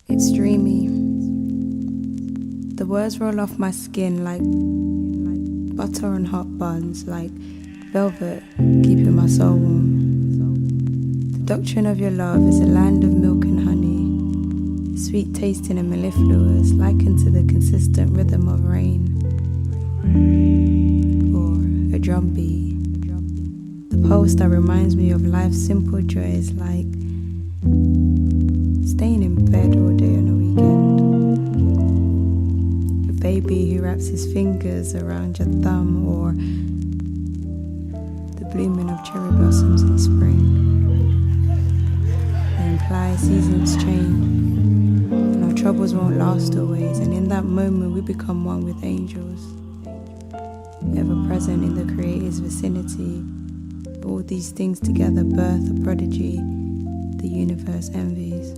It's dreamy. The words roll off my skin like butter on hot buns, like velvet, keeping my soul warm. The doctrine of your love is a land of milk and honey, sweet tasting and mellifluous, likened to the consistent rhythm of rain, or a drumbeat. The pulse that reminds me of life's simple joys, like staying in bed all day on a weekend. A baby who wraps his fingers around your thumb, or the blooming of cherry blossoms in spring. They imply seasons change, and our troubles won't last always, and in that moment we become one with angels, ever present in the Creator's vicinity. All these things together birth a prodigy the universe envies.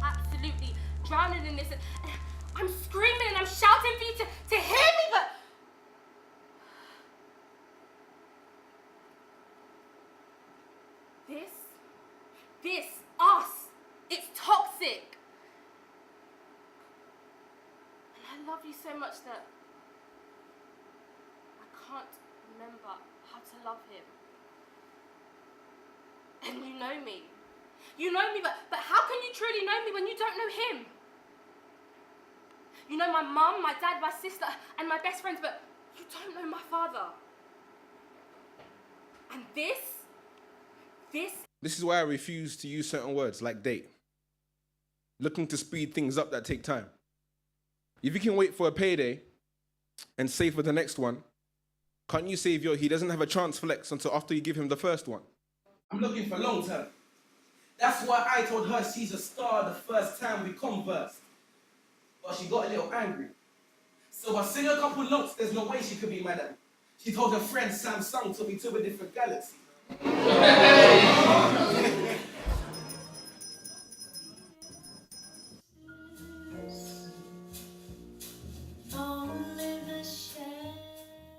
Absolutely drowning in this, and I'm screaming and I'm shouting for you to hear me, but this, us, it's toxic. And I love you so much that I can't remember how to love him. And you know me. You know me, but how can you truly know me when you don't know him? You know my mum, my dad, my sister, and my best friends, but you don't know my father. And this is why I refuse to use certain words like date. Looking to speed things up that take time. If you can wait for a payday and save for the next one, can't you save he doesn't have a chance flex until after you give him the first one? I'm looking for long term. That's why I told her she's a star the first time we conversed. But she got a little angry. So I sing a couple notes, there's no way she could be mad at me. She told her friend Samsung took me to a different galaxy.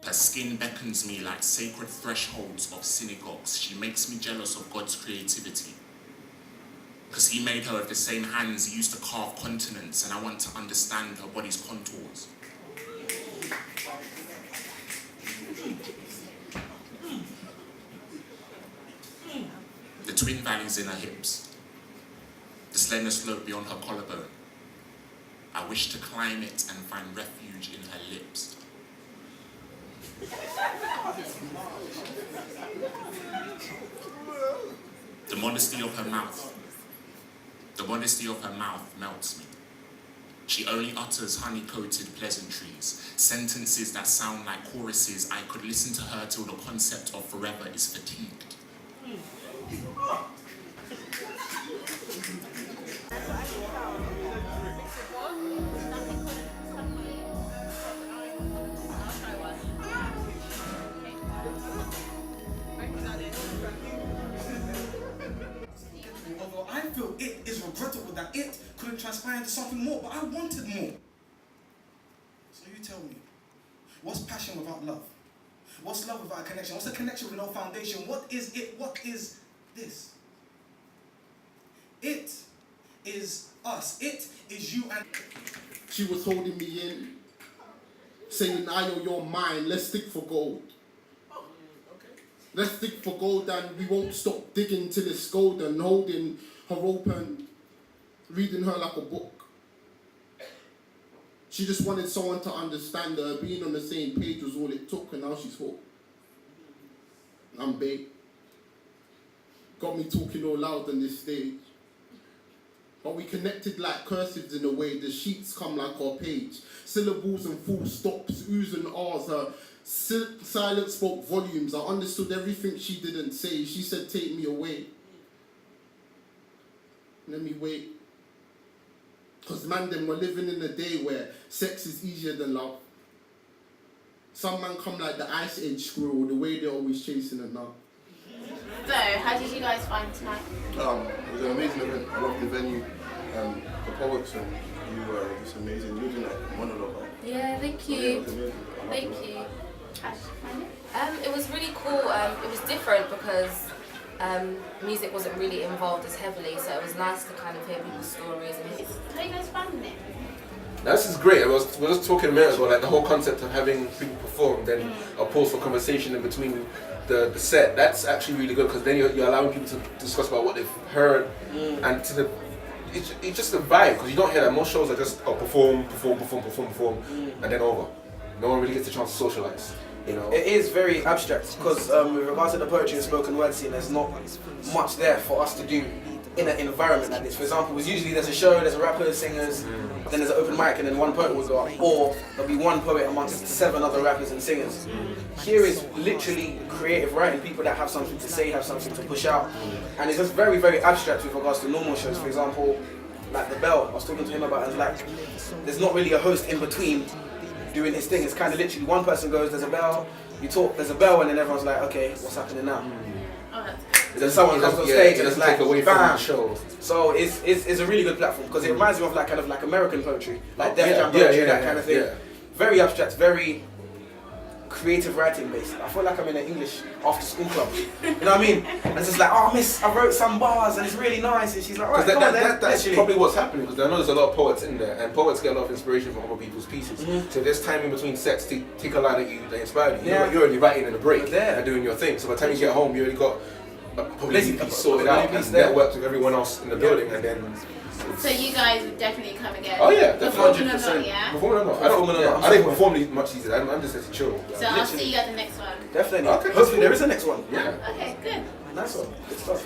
Her skin beckons me like sacred thresholds of synagogues. She makes me jealous of God's creativity. Because he made her with the same hands he used to carve continents, and I want to understand her body's contours. The twin valleys in her hips, the slender slope beyond her collarbone. I wish to climb it and find refuge in her lips. The modesty of her mouth. The modesty of her mouth melts me. She only utters honey-coated pleasantries, sentences that sound like choruses. I could listen to her till the concept of forever is fatigued. Although I feel it is regrettable that it couldn't transpire into something more, but I wanted more. So you tell me, what's passion without love? What's love without a connection? What's a connection with no foundation? What is it? What is this? It is us. It is you and... She was holding me in, saying, "Ayo, you're mine, let's dig for gold. Let's dig for gold and we won't stop digging till it's golden," holding her open, reading her like a book. She just wanted someone to understand her. Being on the same page was all it took, and now she's hooked. I'm bait. Got me talking all loud on this stage. But we connected like cursives in a way. The sheets come like our page. Syllables and full stops, oohs and ahs. Her silence spoke volumes. I understood everything she didn't say. She said, "Take me away. Let me wait." Because man, them we're living in a day where sex is easier than love. Some man come like the Ice Age squirrel, the way they're always chasing it now. So, how did you guys find tonight? It was an amazing event. I loved the venue, the poets, and you were just amazing. You did a monologue. Yeah, thank you. Yeah, it was amazing. I loved Thank it. you. How did you find it? It was really cool. It was different because music wasn't really involved as heavily, so it was nice to kind of hear people's stories. And How you guys finding it? This is great. We're just talking a minute ago, like the whole concept of having people perform, then a pause for conversation in between the set. That's actually really good because then you're allowing people to discuss about what they've heard, and it's just a vibe because you don't hear that. Most shows are just perform, and then over. No one really gets a chance to socialise. You know? It is very abstract because with regards to the poetry and spoken word scene, there's not much there for us to do in an environment like this. For example, usually there's a show, there's a rapper, singers, then there's an open mic and then one poet will go up, or there'll be one poet amongst 7 other rappers and singers. Here is literally creative writing, people that have something to say, have something to push out, and it's just very, very abstract with regards to normal shows. For example, like The Bell, I was talking to him about it, and like, there's not really a host in between doing his thing. It's kind of literally one person goes, there's a bell, you talk, there's a bell, and then everyone's like, okay, what's happening now? Then someone comes on stage and it's like, away from bam. the show. So it's a really good platform because it reminds me of like kind of like American poetry, like Def Yeah, Jam poetry, yeah, that yeah, kind of thing. yeah. Very abstract, very creative writing based. I feel like I'm in an English after school club. You know what I mean? And it's just like, oh miss, I wrote some bars and it's really nice. And she's like, alright, come on then. That's Literally. probably what's happening because I know there's a lot of poets in there, and poets get a lot of inspiration from other people's pieces. So there's time in between sets to take a line that inspired you. Yeah. You're already writing in a break Yeah. and doing your thing. So by the time you get home, you already got a publicity piece sorted Publicity out piece and there. networked with everyone else in the building, and then. So you guys would definitely come again? Oh yeah, definitely. Performing or not, yeah? Performing or not? Performing or not. I don't even perform much these days. I'm just there to chill. So I'll see you at the next one. Definitely. Okay. Hopefully there is a next one. Yeah. Okay, good. Nice one. Good stuff.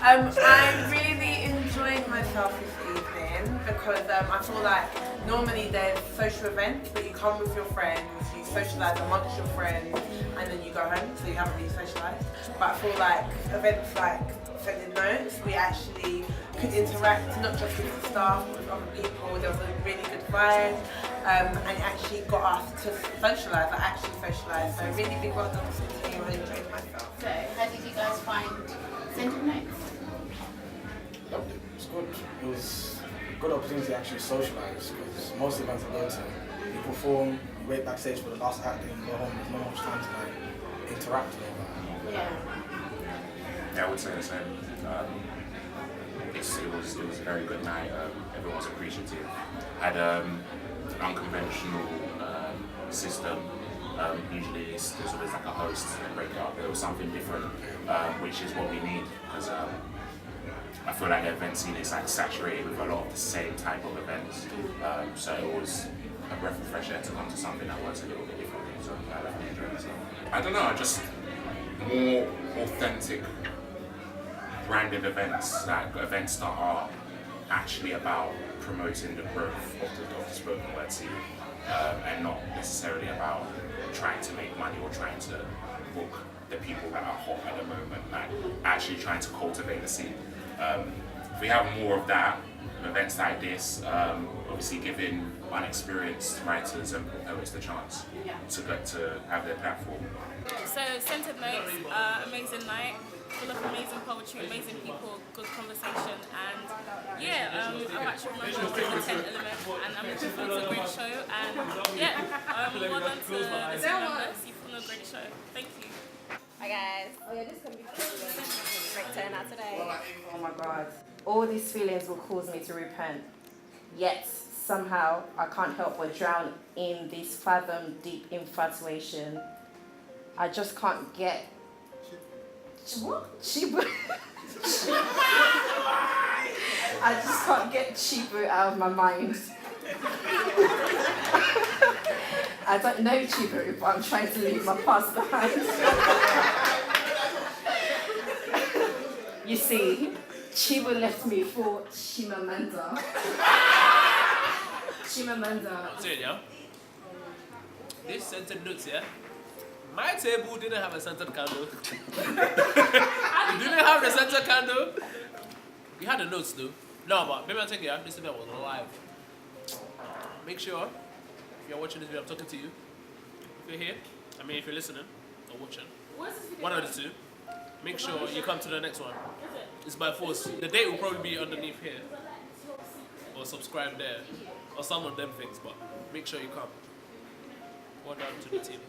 I'm really enjoying myself this evening because I feel like normally there's social events, but you come with your friends, you socialise amongst your friends, and then you go home, so you haven't really socialised. But I feel like events like sending notes, we actually could interact, not just with the staff, but with other people. There was a really good vibe, and it actually got us to socialise, like actually socialise. So really big well done to you, I enjoyed myself. So how did you guys find sending notes? Loved it. It's good. It was a good opportunity to actually socialise because most events I go to, you perform, you wait backstage for the last act, then you go home. There's not much time to like interact with that. Yeah. Yeah, I would say the same. It was a very good night. Everyone was appreciative. Had an unconventional system. Usually there's always like a host and break it up. There was something different, which is what we need because I feel like the event scene is like saturated with a lot of the same type of events. So it was a breath of fresh air to come to something that works a little bit differently. So I definitely enjoyed myself. I don't know, just more authentic branded events, like events that are actually about promoting the growth of the spoken word scene, and not necessarily about trying to make money or trying to book the people that are hot at the moment, like actually trying to cultivate the scene. If we have more of that, events like this, obviously giving unexperienced writers and poets the chance to get to have their platform. So Scented Notes, amazing night, full of amazing poetry, amazing people, good conversation, and yeah, I'm actually remembering the 10 element, and I'm looking forward to a great show, and yeah, well done to the team members, you've put on a great show. Thank you. Hi guys. Oh yeah, this can be great turnout today. Oh my God. All these feelings will cause me to repent. Yet, somehow, I can't help but drown in this fathom-deep infatuation. I just can't get... What? Chibu? I just can't get Chibu out of my mind. I don't know Chibu, but I'm trying to leave my past behind. You see, Chibu left me for Chimamanda. Chimamanda. Say it, yeah? This scented notes, yeah? My table didn't have a scented candle. It didn't have the scented candle. We had the notes though. No, but maybe I'll take it. This event was live. Make sure, if you're watching this video, I'm talking to you. If you're here, I mean if you're listening or watching, one of the two, make sure you come to the next one. It's by force. The date will probably be underneath here. Or subscribe there. Or some of them things, but make sure you come. Well done to the team.